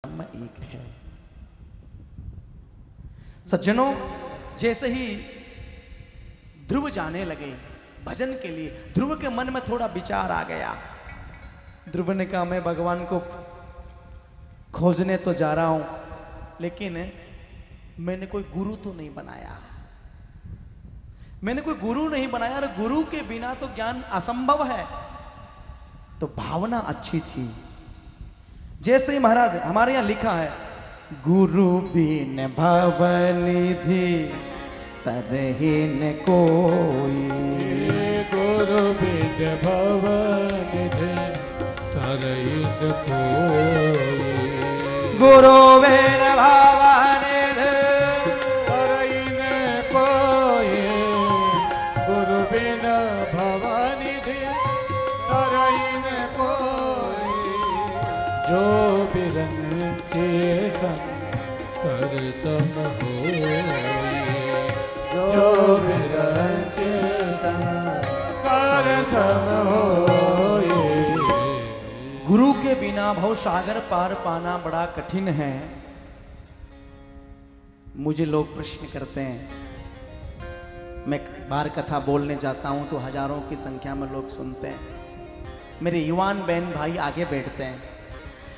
ब्रह्म एक है। सज्जनों, जैसे ही ध्रुव जाने लगे भजन के लिए, ध्रुव के मन में थोड़ा विचार आ गया। ध्रुव ने कहा, मैं भगवान को खोजने तो जा रहा हूं, लेकिन मैंने कोई गुरु तो नहीं बनाया। मैंने कोई गुरु नहीं बनाया, और गुरु के बिना तो ज्ञान असंभव है। तो भावना अच्छी थी। जैसे ही महाराज, हमारे यहां लिखा है, गुरु बिन भवनिधि तरहि न कोई, गुरु बिन भवनिधि तरहि न कोई, गुरु बिन भवनिधि तरहि न कोई, गुरु बिन भवनिधि तरहि न कोई, जो बिरन के संग कर सम होई, जो बिरन के संग कर सम होई। गुरु के बिना भव सागर पार पाना बड़ा कठिन है। मुझे लोग प्रश्न करते हैं, मैं बार कथा बोलने जाता हूं तो हजारों की संख्या में लोग सुनते हैं। मेरे युवान बहन भाई आगे बैठते हैं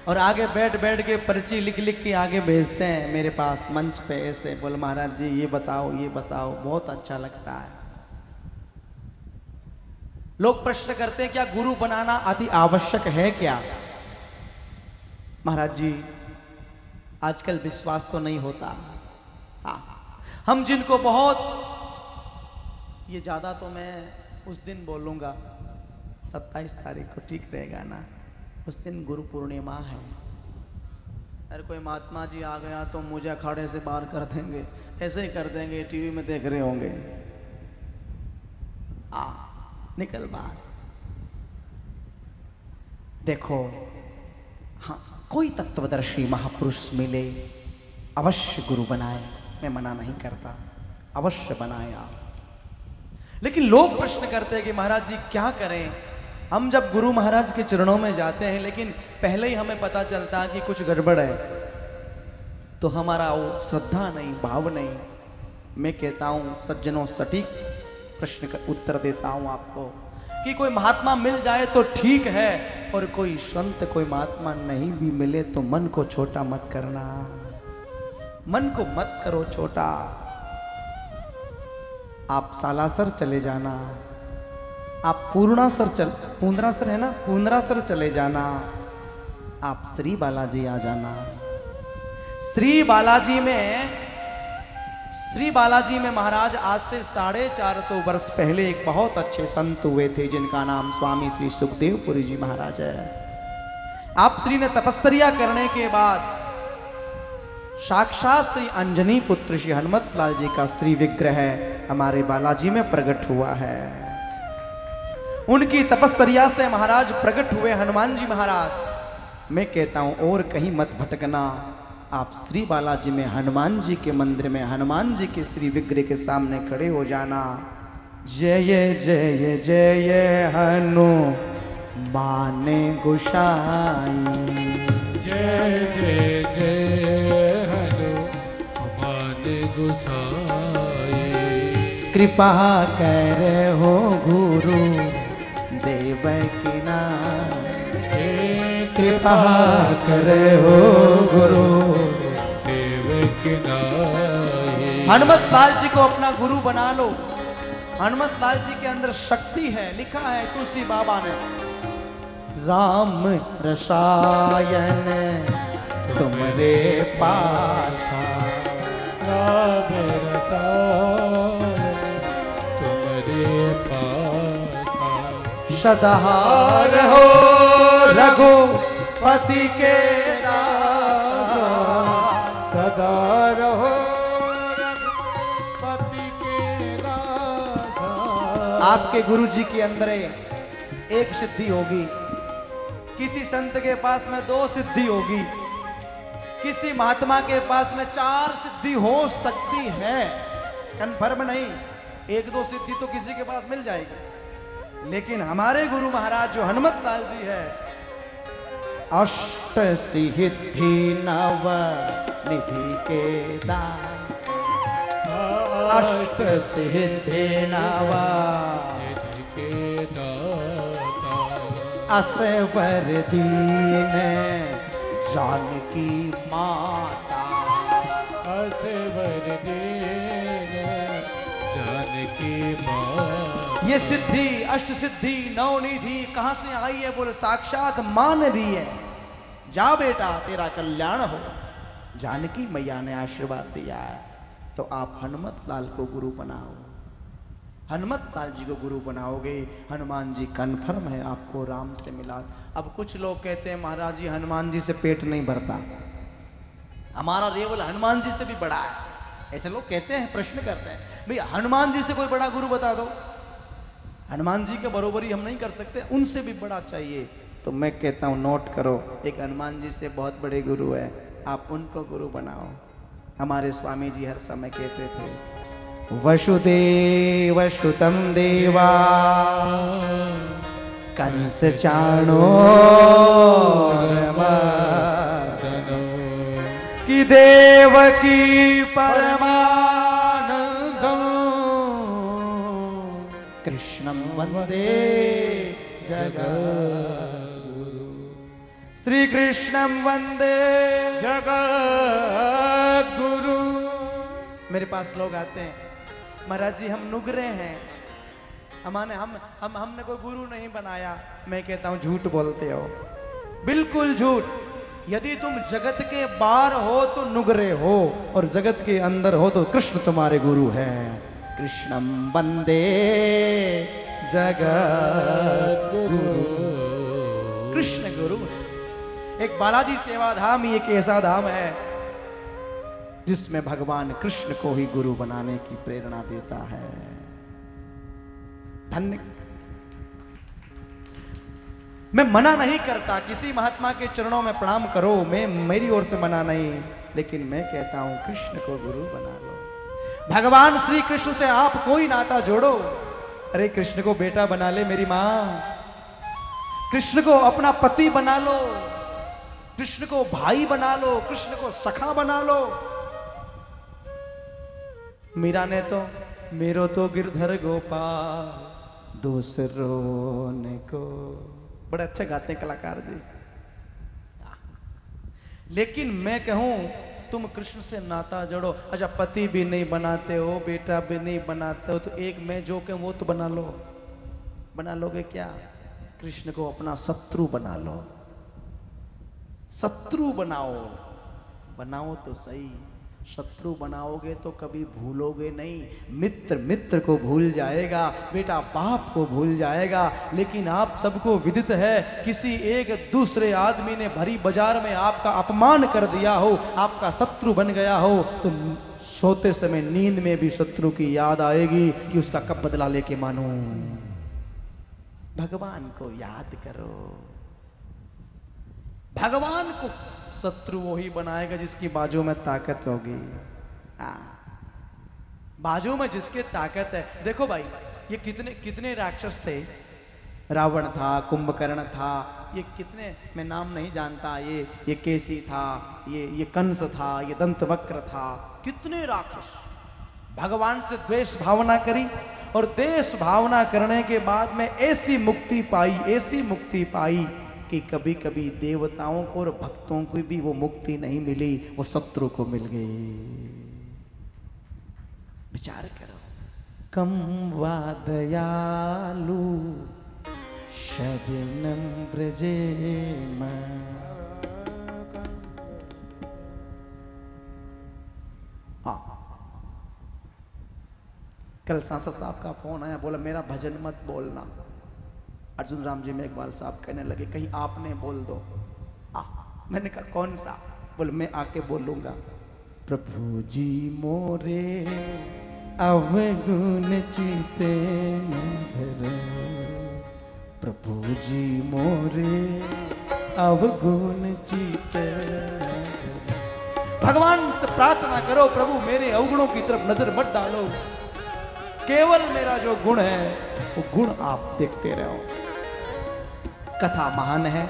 और आगे बैठ बैठ के पर्ची लिख लिख के आगे भेजते हैं मेरे पास मंच पे, ऐसे बोल महाराज जी ये बताओ ये बताओ। बहुत अच्छा लगता है। लोग प्रश्न करते हैं, क्या गुरु बनाना अति आवश्यक है क्या? महाराज जी, आजकल विश्वास तो नहीं होता। हाँ, हम जिनको बहुत, ये ज्यादा तो मैं उस दिन बोलूंगा 27 तारीख को, ठीक रहेगा ना? उस दिन गुरु पूर्णिमा है। अरे कोई महात्मा जी आ गया तो मुझे अखाड़े से बाहर कर देंगे, ऐसे ही कर देंगे, टीवी में देख रहे होंगे। निकल बाहर। देखो, हाँ, कोई तत्वदर्शी महापुरुष मिले, अवश्य गुरु बनाए, मैं मना नहीं करता, अवश्य बनाए आप। लेकिन लोग प्रश्न करते हैं कि महाराज जी क्या करें? हम जब गुरु महाराज के चरणों में जाते हैं, लेकिन पहले ही हमें पता चलता है कि कुछ गड़बड़ है, तो हमारा वो श्रद्धा नहीं, भाव नहीं। मैं कहता हूं सज्जनों, सटीक प्रश्न का उत्तर देता हूं आपको कि कोई महात्मा मिल जाए तो ठीक है, और कोई संत, कोई महात्मा नहीं भी मिले तो मन को छोटा मत करना। मन को मत करो छोटा। आप सालासर चले जाना, आप पूर्णासर है ना, पूर्णासर चले जाना, आप श्री बालाजी आ जाना। श्री बालाजी में महाराज आज से 450 वर्ष पहले एक बहुत अच्छे संत हुए थे, जिनका नाम स्वामी श्री सुखदेवपुरी जी महाराज है। आप श्री ने तपस्या करने के बाद साक्षात श्री अंजनी पुत्र श्री हनुमत लाल जी का श्री विग्रह हमारे बालाजी में प्रकट हुआ है। उनकी तपस्या से महाराज प्रकट हुए हनुमान जी महाराज। मैं कहता हूं और कहीं मत भटकना, आप श्री बालाजी में हनुमान जी के मंदिर में हनुमान जी के श्री विग्रह के सामने खड़े हो जाना। जय जय जय हनुमान गोसाई, जय जय जय हनुमान गोसाई, कृपा कर हो गुरु देवकी नाम, कृपा करे हो गुरु देवकी नाम। हनुमत लाल जी को अपना गुरु बना लो। हनुमत लाल जी के अंदर शक्ति है, लिखा है तुलसी बाबा ने, राम रसायन तुमरे पासा, राम रसायन तुमरे पासा, सदा रहो रघुपति के दासा, सदा रहो रघुपति के दासा। आपके गुरु जी के अंदर एक सिद्धि होगी, किसी संत के पास में 2 सिद्धि होगी, किसी महात्मा के पास में 4 सिद्धि हो सकती है। कन्फर्म नहीं, 1-2 सिद्धि तो किसी के पास मिल जाएगी, लेकिन हमारे गुरु महाराज जो हनुमत लाल जी है, अष्ट सिद्धि नव निधि के दान, अष्ट सिद्धि नव निधि के दाता, असवर दीन जानकी माता, असवर दीन जानकी माता। ये सिद्धि अष्ट सिद्धि नवनिधि कहां से आई है? बोले साक्षात मां ने दी है। जा बेटा तेरा कल्याण हो। जानकी मैया ने आशीर्वाद दिया है। तो आप हनुमत लाल को गुरु बनाओ, हनुमत लाल जी को गुरु बनाओगे, हनुमान जी कन्फर्म है आपको राम से मिला। अब कुछ लोग कहते हैं महाराज जी हनुमान जी से पेट नहीं भरता, हमारा लेवल हनुमान जी से भी बड़ा है। ऐसे लोग कहते हैं, प्रश्न करते हैं, भाई हनुमान जी से कोई बड़ा गुरु बता दो। हनुमान जी के बरोबरी हम नहीं कर सकते, उनसे भी बड़ा चाहिए। तो मैं कहता हूं नोट करो, एक हनुमान जी से बहुत बड़े गुरु है, आप उनको गुरु बनाओ। हमारे स्वामी जी हर समय कहते थे, वसुदेव सुतम देवा कंस चाणो कि देवकी परमानंदम कृष्णम वंदे जगद्गुरु, श्री कृष्णम वंदे जगद्गुरु। मेरे पास लोग आते हैं, महाराज जी हम नुगरे हैं, हमने कोई गुरु नहीं बनाया। मैं कहता हूं झूठ बोलते हो, बिल्कुल झूठ। यदि तुम जगत के बाहर हो तो नुगरे हो, और जगत के अंदर हो तो कृष्ण तुम्हारे गुरु हैं। कृष्णम वंदे जगद्गुरु, कृष्ण गुरु। एक बालाजी सेवाधाम ही एक ऐसा धाम है जिसमें भगवान कृष्ण को ही गुरु बनाने की प्रेरणा देता है। धन्य। मैं मना नहीं करता, किसी महात्मा के चरणों में प्रणाम करो, मैं मेरी ओर से मना नहीं, लेकिन मैं कहता हूं कृष्ण को गुरु बना लो। भगवान श्री कृष्ण से आप कोई नाता जोड़ो। अरे कृष्ण को बेटा बना ले मेरी मां, कृष्ण को अपना पति बना लो, कृष्ण को भाई बना लो, कृष्ण को सखा बना लो। मीरा ने तो मेरो तो गिरधर गोपाल दूसरों ने को, बड़े अच्छे गाते हैं कलाकार जी। लेकिन मैं कहूं तुम कृष्ण से नाता जोड़ो। अच्छा पति भी नहीं बनाते हो, बेटा भी नहीं बनाते हो, तो एक मैं जो कहूं वो तो बना लो। बना लोगे क्या? कृष्ण को अपना शत्रु बना लो, शत्रु बनाओ। बनाओ तो सही, शत्रु बनाओगे तो कभी भूलोगे नहीं। मित्र मित्र को भूल जाएगा, बेटा बाप को भूल जाएगा। लेकिन आप सबको विदित है, किसी एक दूसरे आदमी ने भरी बाजार में आपका अपमान कर दिया हो, आपका शत्रु बन गया हो, तो सोते समय नींद में भी शत्रु की याद आएगी कि उसका कब बदला लेके मानूं। भगवान को याद करो। भगवान को शत्रु वही बनाएगा जिसकी बाजू में ताकत होगी। बाजू में जिसके ताकत है। देखो भाई, ये कितने कितने राक्षस थे। रावण था, कुंभकर्ण था, ये कितने, मैं नाम नहीं जानता, ये केसी था, ये कंस था, ये दंतवक्र था, कितने राक्षस। भगवान से द्वेष भावना करी, और द्वेष भावना करने के बाद में ऐसी मुक्ति पाई, ऐसी मुक्ति पाई कि कभी कभी देवताओं को और भक्तों को भी वो मुक्ति नहीं मिली, वो शत्रु को मिल गई। विचार करो। कम वा दयालु शरणं व्रजेम, हाँ। कल सांसद साहब का फोन आया, बोला मेरा भजन मत बोलना। अर्जुन राम जी मेघवाल साहब कहने लगे कहीं आपने बोल दो। मैंने कहा कौन सा? बोले मैं आके बोलूंगा। प्रभु जी मोरे अवगुण चिते धरे, प्रभु जी मोरे अवगुण चिते। भगवान से प्रार्थना करो, प्रभु मेरे अवगुणों की तरफ नजर मत डालो, केवल मेरा जो गुण है वो गुण आप देखते रहो। कथा महान है,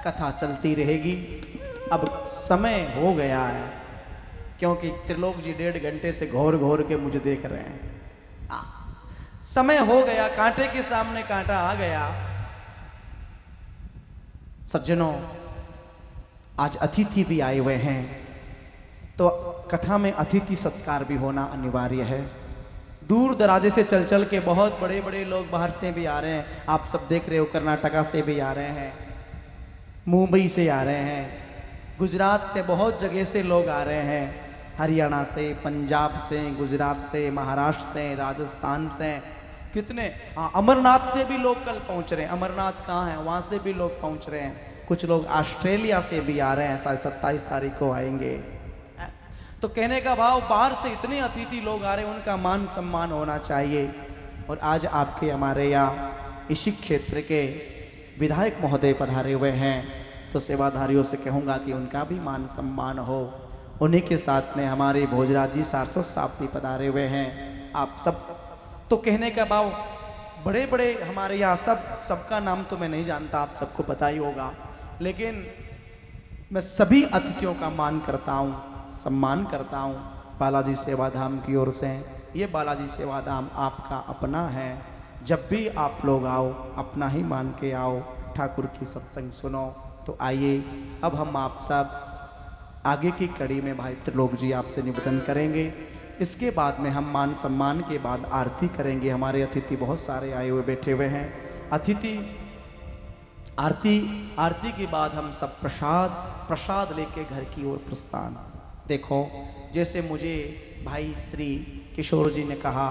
कथा चलती रहेगी। अब समय हो गया है, क्योंकि त्रिलोक जी 1.5 घंटे से घोर घोर के मुझे देख रहे हैं। समय हो गया, कांटे के सामने कांटा आ गया। सज्जनों, आज अतिथि भी आए हुए हैं, तो कथा में अतिथि सत्कार भी होना अनिवार्य है। दूर दराजे से चल चल के बहुत बड़े बड़े लोग बाहर से भी आ रहे हैं। आप सब देख रहे हो, कर्नाटका से भी आ रहे हैं, मुंबई से आ रहे हैं, गुजरात से बहुत जगह से लोग आ रहे हैं, हरियाणा से, पंजाब से, गुजरात से, महाराष्ट्र से, राजस्थान से, कितने, अमरनाथ से भी लोग कल पहुंच रहे हैं। अमरनाथ कहाँ है, वहां से भी लोग पहुंच रहे हैं। कुछ लोग ऑस्ट्रेलिया से भी आ रहे हैं, 27 तारीख को आएंगे। तो कहने का भाव, बाहर से इतने अतिथि लोग आ रहे हैं, उनका मान सम्मान होना चाहिए। और आज आपके हमारे यहाँ इसी क्षेत्र के विधायक महोदय पधारे हुए हैं, तो सेवाधारियों से कहूंगा कि उनका भी मान सम्मान हो। उन्हीं के साथ में हमारे भोजराज जी सारस्वत साहब भी पधारे हुए हैं। आप सब, तो कहने का भाव, बड़े बड़े हमारे यहाँ सबका नाम तो मैं नहीं जानता, आप सबको पता ही होगा, लेकिन मैं सभी अतिथियों का मान करता हूं, सम्मान करता हूं। बालाजी सेवाधाम की ओर से, ये बालाजी सेवाधाम आपका अपना है। जब भी आप लोग आओ, अपना ही मान के आओ, ठाकुर की सत्संग सुनो। तो आइए, अब हम आप सब आगे की कड़ी में भाई त्रिलोक जी आपसे निवेदन करेंगे। इसके बाद में हम मान सम्मान के बाद आरती करेंगे। हमारे अतिथि बहुत सारे आए हुए बैठे हुए हैं। अतिथि आरती के बाद हम सब प्रसाद लेके घर की ओर प्रस्थान। देखो, जैसे मुझे भाई श्री किशोर जी ने कहा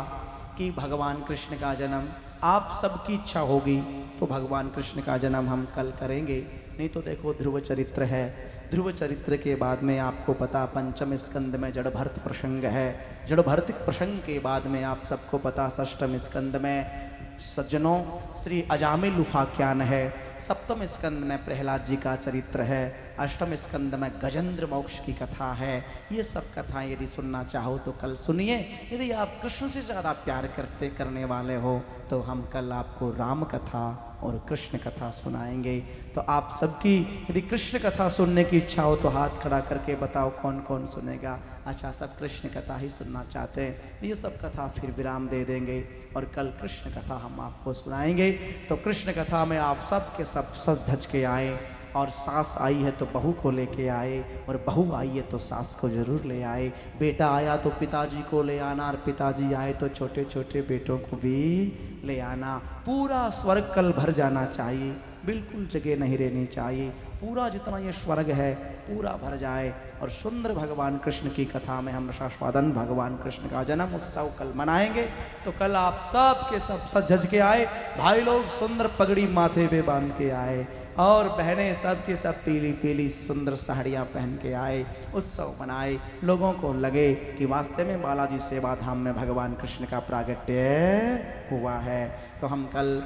कि भगवान कृष्ण का जन्म, आप सबकी इच्छा होगी तो भगवान कृष्ण का जन्म हम कल करेंगे। नहीं तो देखो, ध्रुव चरित्र है, ध्रुव चरित्र के बाद में आपको पता पंचम स्कंद में जड़ भरत प्रसंग है, जड़ भरत प्रसंग के बाद में आप सबको पता षष्ठम स्कंद में सज्जनों श्री अजामिल उपाख्यान है, सप्तम स्कंद में प्रहलाद जी का चरित्र है, अष्टम स्कंद में गजेंद्र मोक्ष की कथा है। ये सब कथाएं यदि सुनना चाहो तो कल सुनिए। यदि आप कृष्ण से ज्यादा प्यार करने वाले हो तो हम कल आपको राम कथा और कृष्ण कथा सुनाएंगे। तो आप सबकी यदि कृष्ण कथा सुनने की इच्छा हो तो हाथ खड़ा करके बताओ कौन कौन सुनेगा। अच्छा, सब कृष्ण कथा ही सुनना चाहते हैं, ये सब कथा फिर विराम दे देंगे और कल कृष्ण कथा हम आपको सुनाएंगे। तो कृष्ण कथा में आप सब के सब सज धज के आए, और सास आई है तो बहू को लेके आए, और बहू आई है तो सास को जरूर ले आए। बेटा आया तो पिताजी को ले आना, और पिताजी आए तो छोटे छोटे बेटों को भी ले आना। पूरा स्वर्ग कल भर जाना चाहिए, बिल्कुल जगह नहीं रहनी चाहिए। पूरा जितना ये स्वर्ग है पूरा भर जाए। और सुंदर भगवान कृष्ण की कथा में हम रसास्वादन भगवान कृष्ण का जन्म उत्सव कल मनाएंगे। तो कल आप सब के सब सज के आए, भाई लोग सुंदर पगड़ी माथे पे बांध के आए, और बहनें सब के सब पीली पीली सुंदर साड़ियां पहन के आए, उत्सव मनाए। लोगों को लगे कि वास्तव में बालाजी सेवाधाम में भगवान कृष्ण का प्रागट्य हुआ है। तो हम कल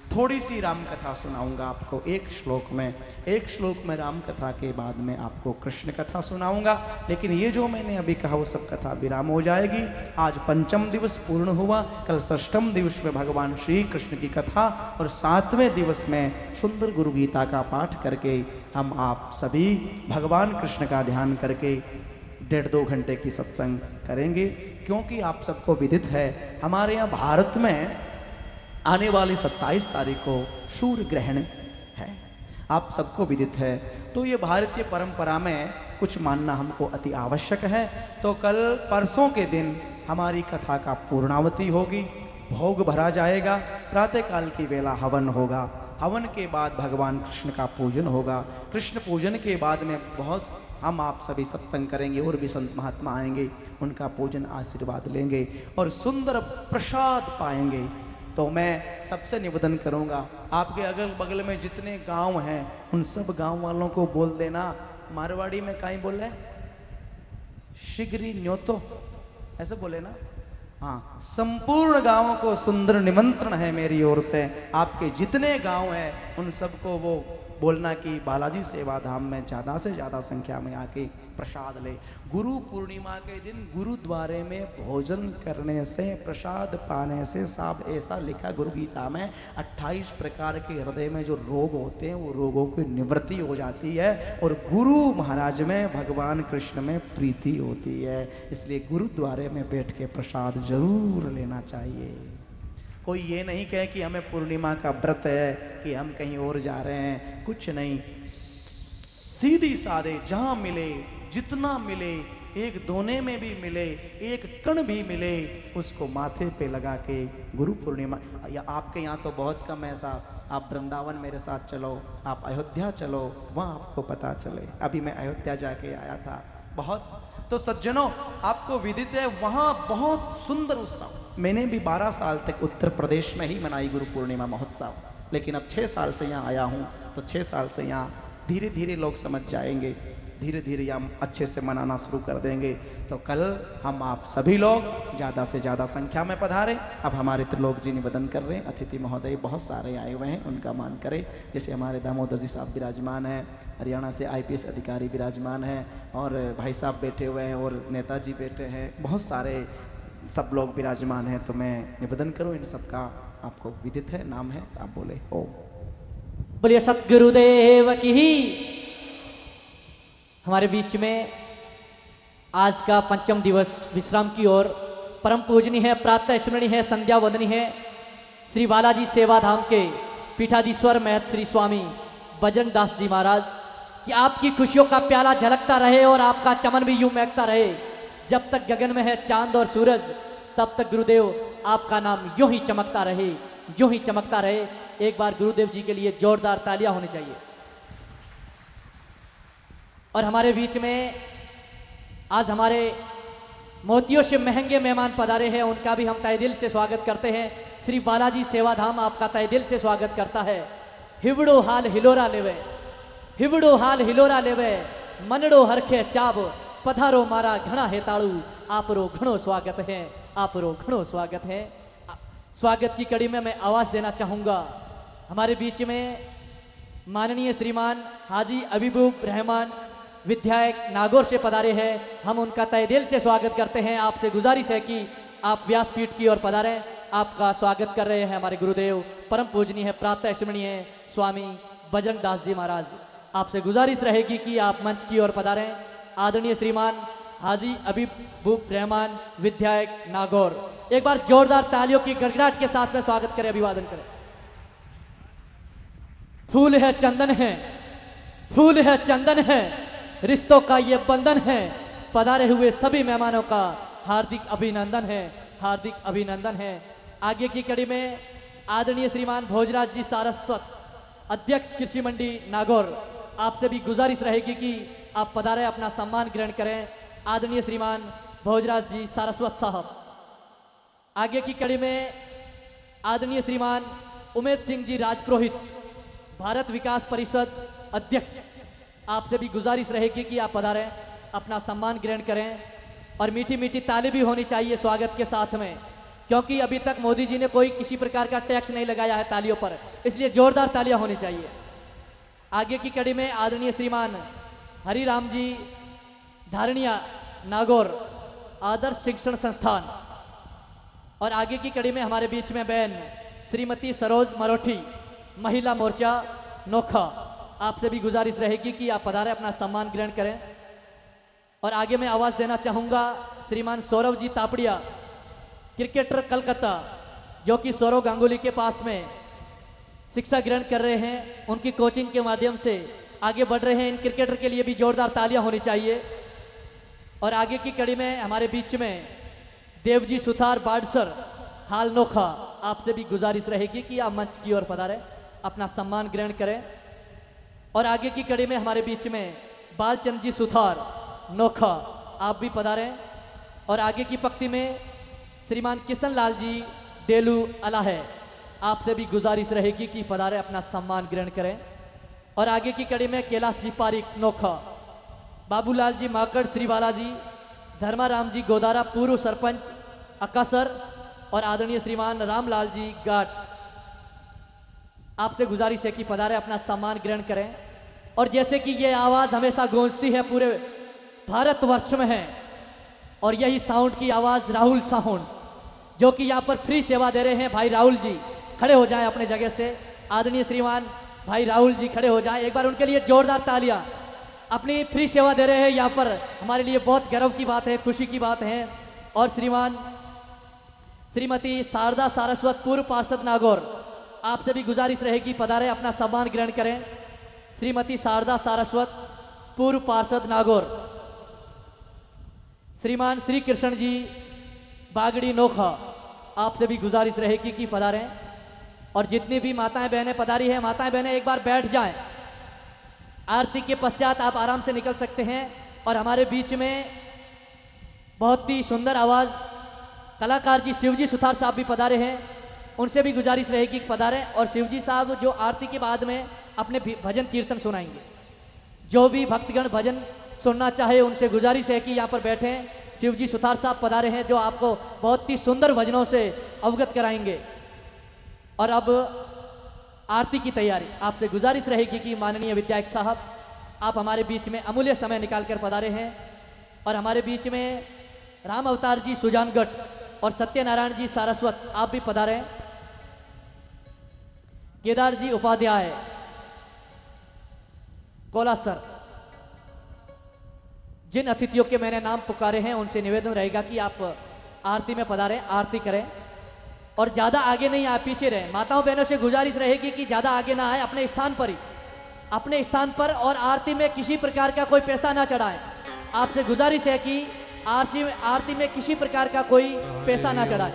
थोड़ी सी राम कथा सुनाऊंगा आपको, एक श्लोक में राम कथा के बाद में आपको कृष्ण कथा सुनाऊंगा। लेकिन ये जो मैंने अभी कहा वो सब कथा विराम हो जाएगी। आज पंचम दिवस पूर्ण हुआ, कल षष्ठम दिवस में भगवान श्री कृष्ण की कथा, और 7वें दिवस में सुंदर गुरु गीता का पाठ करके हम आप सभी भगवान कृष्ण का ध्यान करके 1.5-2 घंटे की सत्संग करेंगे। क्योंकि आप सबको विदित है, हमारे यहाँ भारत में आने वाली 27 तारीख को सूर्य ग्रहण है, आप सबको विदित है। तो ये भारतीय परंपरा में कुछ मानना हमको अति आवश्यक है। तो कल परसों के दिन हमारी कथा का पूर्णावती होगी, भोग भरा जाएगा, प्रातःकाल की वेला हवन होगा, हवन के बाद भगवान कृष्ण का पूजन होगा, कृष्ण पूजन के बाद में बहुत हम आप सभी सत्संग करेंगे, और भी संत महात्मा आएंगे, उनका पूजन आशीर्वाद लेंगे और सुंदर प्रसाद पाएंगे। तो मैं सबसे निवेदन करूंगा, आपके अगल बगल में जितने गांव हैं उन सब गांव वालों को बोल देना, मारवाड़ी में कहीं बोले शीघ्री न्योतो, ऐसे बोले ना, हाँ, संपूर्ण गांवों को सुंदर निमंत्रण है मेरी ओर से। आपके जितने गांव हैं उन सबको वो बोलना कि बालाजी सेवा धाम में ज़्यादा से ज़्यादा संख्या में आके प्रसाद ले। गुरु पूर्णिमा के दिन गुरुद्वारे में भोजन करने से, प्रसाद पाने से साफ ऐसा लिखा गुरु गीता में, 28 प्रकार के हृदय में जो रोग होते हैं वो रोगों की निवृत्ति हो जाती है और गुरु महाराज में, भगवान कृष्ण में प्रीति होती है। इसलिए गुरुद्वारे में बैठ के प्रसाद जरूर लेना चाहिए। कोई ये नहीं कहे कि हमें पूर्णिमा का व्रत है कि हम कहीं और जा रहे हैं, कुछ नहीं। सीधी सादे जहां मिले, जितना मिले, एक दोने में भी मिले, एक कण भी मिले, उसको माथे पे लगा के गुरु पूर्णिमा। या आपके यहाँ तो बहुत कम ऐसा, आप वृंदावन मेरे साथ चलो, आप अयोध्या चलो, वहां आपको पता चले। अभी मैं अयोध्या जाके आया था, बहुत। तो सज्जनों, आपको विदित है वहां बहुत सुंदर उत्सव। मैंने भी 12 साल तक उत्तर प्रदेश में ही मनाई गुरु पूर्णिमा महोत्सव, लेकिन अब 6 साल से यहाँ आया हूँ, तो 6 साल से यहाँ धीरे धीरे लोग समझ जाएंगे, धीरे धीरे हम अच्छे से मनाना शुरू कर देंगे। तो कल हम आप सभी लोग ज़्यादा से ज़्यादा संख्या में पधारें। अब हमारे त्रिलोक जी निवेदन कर रहे हैं, अतिथि महोदय बहुत सारे आए हुए हैं, उनका मान करें। जैसे हमारे दामोदर जी साहब विराजमान हैं, हरियाणा से IPS अधिकारी विराजमान हैं, और भाई साहब बैठे हुए हैं, और नेताजी बैठे हैं, बहुत सारे सब लोग विराजमान हैं। तो मैं निवेदन करूं, इन सबका आपको विदित है, नाम है, आप बोले ओम। बोलिए सतगुरुदेव की ही। हमारे बीच में आज का पंचम दिवस विश्राम की ओर परम पूजनीय है, प्रातः स्मरणीय है, संध्या वंदनीय है श्री बालाजी सेवा धाम के पीठाधीश्वर महत श्री स्वामी बजरंग दास जी महाराज कि आपकी खुशियों का प्याला झलकता रहे और आपका चमन भी यूं महकता रहे। जब तक गगन में है चांद और सूरज, तब तक गुरुदेव आपका नाम यूं ही चमकता रहे, यूं ही चमकता रहे। एक बार गुरुदेव जी के लिए जोरदार तालियां होनी चाहिए। और हमारे बीच में आज हमारे मोतियों से महंगे मेहमान पधारे हैं, उनका भी हम तहे दिल से स्वागत करते हैं। श्री बालाजी सेवा धाम आपका तहे दिल से स्वागत करता है। हिवड़ो हाल हिलोरा लेवे, हिवड़ो हाल हिलोरा लेवे, मनड़ो हरखे चाब, पधारो मारा घना हेताड़ू, आपरो घणो स्वागत है, आपरो घणो स्वागत है। स्वागत की कड़ी में मैं आवाज देना चाहूंगा। हमारे बीच में माननीय श्रीमान हाजी अबीबुब रहमान विधायक नागौर से पधारे हैं, हम उनका तहे दिल से स्वागत करते हैं। आपसे गुजारिश है कि आप व्यासपीठ की ओर पधारें। आपका स्वागत कर रहे हैं हमारे गुरुदेव परम पूजनीय है, प्रातः स्मरणीय स्वामी बजरंग दास जी महाराज। आपसे गुजारिश रहेगी कि आप मंच की ओर पधारें। आदरणीय श्रीमान हाजी अबीबुब रहमान विधायक नागौर, एक बार जोरदार तालियों की गड़गड़ाहट के साथ में स्वागत करें, अभिवादन करें। फूल है चंदन है, फूल है चंदन है, रिश्तों का ये बंधन है। पधारे हुए सभी मेहमानों का हार्दिक अभिनंदन है, हार्दिक अभिनंदन है। आगे की कड़ी में आदरणीय श्रीमान भोजराज जी सारस्वत, अध्यक्ष कृषि मंडी नागौर, आपसे भी गुजारिश रहेगी कि आप पधारे, अपना सम्मान ग्रहण करें। आदरणीय श्रीमान भोजराज जी सारस्वत साहब। आगे की कड़ी में आदरणीय श्रीमान उमेद सिंह जी राजपुरोहित, भारत विकास परिषद अध्यक्ष, आपसे भी गुजारिश रहेगी कि आप पधारें, अपना सम्मान ग्रहण करें। और मीठी मीठी ताली भी होनी चाहिए स्वागत के साथ में, क्योंकि अभी तक मोदी जी ने कोई किसी प्रकार का टैक्स नहीं लगाया है तालियों पर, इसलिए जोरदार तालियां होनी चाहिए। आगे की कड़ी में आदरणीय श्रीमान हरिराम जी धारणिया नागौर आदर्श शिक्षण संस्थान, और आगे की कड़ी में हमारे बीच में बहन श्रीमती सरोज मरोठी महिला मोर्चा नोखा, आपसे भी गुजारिश रहेगी कि आप पधारें, अपना सम्मान ग्रहण करें। और आगे मैं आवाज देना चाहूंगा श्रीमान सौरभ जी तापड़िया, क्रिकेटर कलकत्ता, जो कि सौरव गांगुली के पास में शिक्षा ग्रहण कर रहे हैं, उनकी कोचिंग के माध्यम से आगे बढ़ रहे हैं। इन क्रिकेटर के लिए भी जोरदार तालियां होनी चाहिए। और आगे की कड़ी में हमारे बीच में देवजी सुथार बाडसर हाल नोखा, आपसे भी गुजारिश रहेगी कि आप मंच की ओर पधारें, अपना सम्मान ग्रहण करें। और आगे की कड़ी में हमारे बीच में बालचंद जी सुथार नोखा, आप भी पधारें। और आगे की पंक्ति में श्रीमान किशन लाल जी डेलू अला है, आपसे भी गुजारिश रहेगी कि पधारें, अपना सम्मान ग्रहण करें। और आगे की कड़ी में कैलाश जी पारिक नोखा, बाबूलाल जी माकड़ श्री बालाजी, धर्माराम जी गोदारा पूर्व सरपंच अकासर, और आदरणीय श्रीमान रामलाल जी गाट। आपसे गुजारिश है कि पधारे, अपना सम्मान ग्रहण करें। और जैसे कि ये आवाज हमेशा गूंजती है पूरे भारतवर्ष में है, और यही साउंड की आवाज राहुल साउंड, जो कि यहाँ पर फ्री सेवा दे रहे हैं। भाई राहुल जी खड़े हो जाएं अपने जगह से, आदरणीय श्रीमान भाई राहुल जी खड़े हो जाएं, एक बार उनके लिए जोरदार तालियां। अपनी फ्री सेवा दे रहे हैं यहाँ पर, हमारे लिए बहुत गर्व की बात है, खुशी की बात है। और श्रीमान श्रीमती शारदा सारस्वत, पूर्व पार्षद नागौर, आपसे भी गुजारिश रहेगी पधारे, अपना सम्मान ग्रहण करें। श्रीमती शारदा सारस्वत, पूर्व पार्षद नागौर। श्रीमान श्री कृष्ण जी बागड़ी नोखा, आपसे भी गुजारिश रहेगी कि पधारें। और जितनी भी माताएं बहनें पधारी हैं, माताएं बहनें एक बार बैठ जाएं। आरती के पश्चात आप आराम से निकल सकते हैं। और हमारे बीच में बहुत ही सुंदर आवाज कलाकार जी शिवजी सुथार साहब भी पधारे हैं, उनसे भी गुजारिश रहेगी कि पधारें। और शिवजी साहब जो आरती के बाद में अपने भजन कीर्तन सुनाएंगे। जो भी भक्तगण भजन सुनना चाहे उनसे गुजारिश है कि यहाँ पर बैठें। शिवजी सुथार साहब पधारे हैं, जो आपको बहुत ही सुंदर भजनों से अवगत कराएंगे। और अब आरती की तैयारी, आपसे गुजारिश रहेगी कि माननीय विधायक साहब, आप हमारे बीच में अमूल्य समय निकालकर पधारे हैं। और हमारे बीच में राम अवतार जी सुजानगढ़ और सत्यनारायण जी सारस्वत, आप भी पधारे। केदार जी उपाध्याय कोलासर, जिन अतिथियों के मैंने नाम पुकारे हैं उनसे निवेदन रहेगा कि आप आरती में पधारें, आरती करें। और ज्यादा आगे नहीं, आप पीछे रहें। माताओं बहनों से गुजारिश रहेगी कि ज्यादा आगे ना आए, अपने स्थान पर ही, अपने स्थान पर। और आरती में किसी प्रकार का कोई पैसा ना चढ़ाएं। आपसे गुजारिश है कि आरती में किसी प्रकार का कोई पैसा ना चढ़ाएं।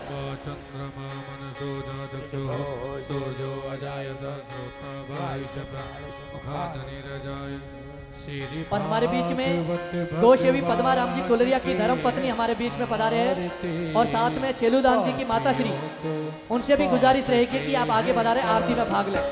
और हमारे बीच में गोसेवी पद्माराम जी कुलरिया की धर्म पत्नी हमारे बीच में पधारे हैं। और साथ में छेलूदान जी की माता श्री, उनसे भी गुजारिश रहेगी कि आप आगे पधारें, आरती में भाग लें।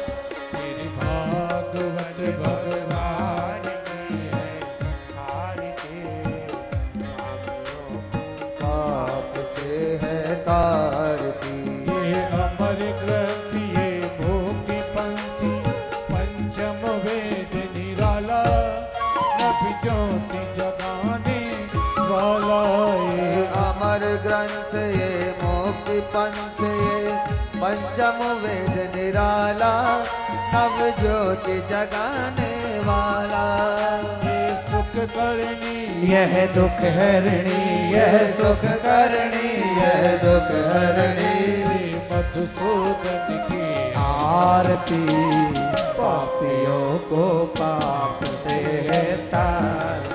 ग्रंथ ये मोक्ति पंथ ये पंचम वेद निराला, नव ज्योति जगाने वाला। ये सुख करनी यह दुख हरणी, यह सुख करनी, यह दुख हरणी। मधुसूदन की आरती पापियों को पाप से है तार।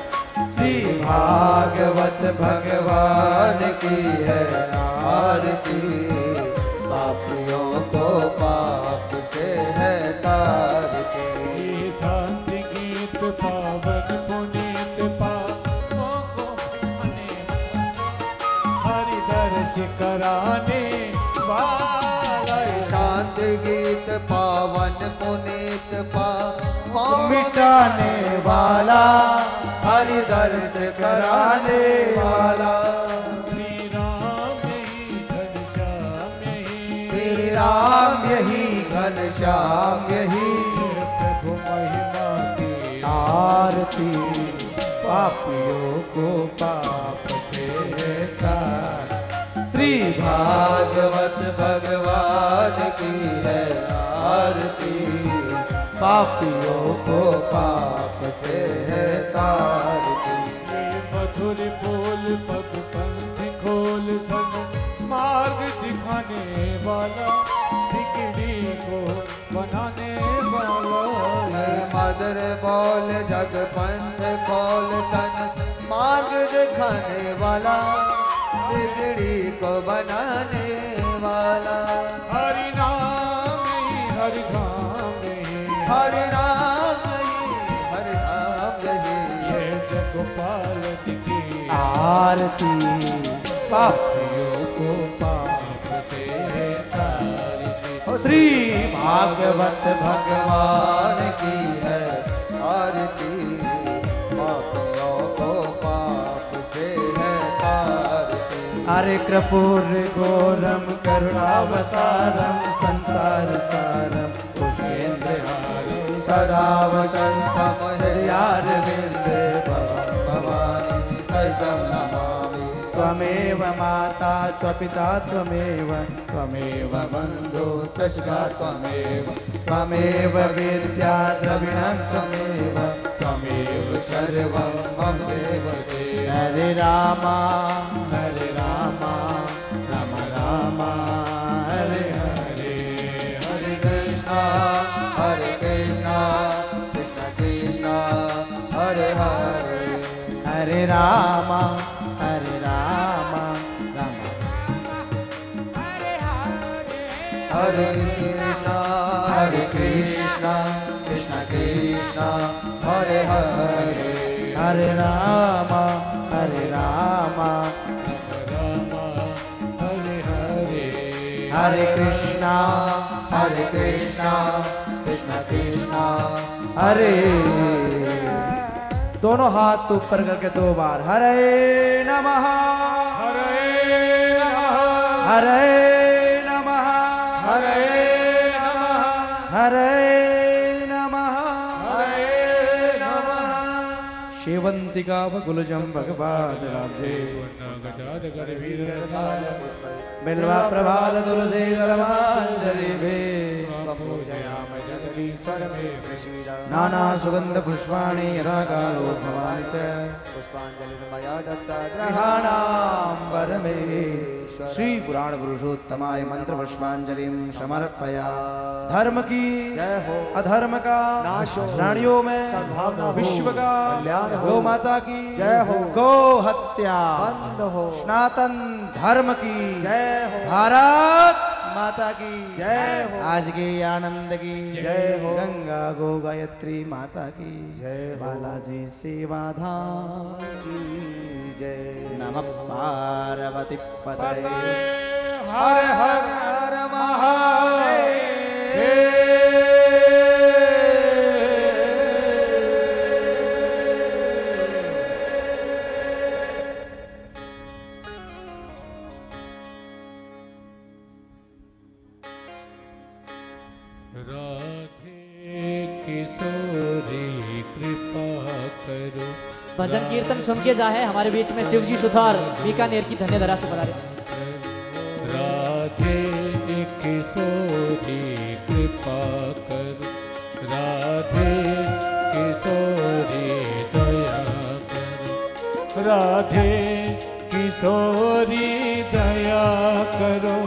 भागवत भगवान की है आरती, पापियों को पाप से है तारती। शांति गीत पावन पुनीत पापों को हरि दर्श कराने वाला। शांति गीत पावन पुनीत पापों मिटाने वाला, हरि दर्श कराने वाला। श्री राम यही घनश्याम यही, श्री राम यही घनश्याम यही। प्रभु महिमा की आरती पापियों को पाप से तार। श्री भागवत भगवान की है आरती, पापियों को पाप से है तारती। मधुर बोल पग पंथ खोल सन, मार्ग दिखाने वाला, बिगड़ी को बनाने वाला। मधुर बोल जग पंथ खोल सन, मार्ग दिखाने वाला, बिगड़ी को बनाने वाला। हरि नाम ही हरि धाम ही, हरि नाम यही, हरि नाम यही। ये जगपाल की आरती पापियों को पाप से तारती। श्री भागवत भगवान की है आरती, पापियों को पाप से है तारती। हरे कर्पूर घोरम करुणावतारम संसार सारम, सदा वसन्तं हृदयारविन्दे भवं भवानी सर्वं नमामि। त्वमेव माता त्वपिता त्वमेव बन्धु च सखा त्वमेव विद्या द्रविणं त्वमेव सर्वं मम देव देव। हरे राम राम राम हरे हरे, हरे कृष्णा कृष्ण कृष्ण हरे हरे, हरे राम राम हरे कृष्णा कृष्ण कृष्ण हरे हरे, हरे राम हरे हरे, हरे कृष्णा कृष्ण कृष्ण हरे। दोनों हाथ ऊपर करके 2 बार हरे नमः हरे नमः हरे नमः हरे नमः हरे नमः हरे नमः। शेवंतिका वकुलजं भगवान् बिल्वा प्रभात तुलसी दलमांजलि नाना सुगंध पुष्पाणि यथा कालो भवानि च पुष्पांजलिर्मया दत्ता ग्रहाणां मे। श्री पुराण पुरुषोत्तमाय मंत्र पुष्पांजलिं समर्पया। धर्म की जय हो, अधर्म का नाश हो, प्राणियों में सद्भावना, विश्व का कल्याण हो, गौ माता की जय हो, गौ हत्या बंद हो, सनातन धर्म की जय हो, भारत माता की जय हो, आज के आनंद की जय हो, गंगा गो गायत्री माता की जय, बालाजी सेवाधाम की जय। नमः पार्वती पतये हर हर हर महादेव। भजन कीर्तन सुन के जाए हमारे बीच में शिवजी सुथार बीकानेर की धन्यधरा से पधारे। राधे किशोरी कृपा करो, राधे किशोरी दया करो, राधे किशोरी दया करो।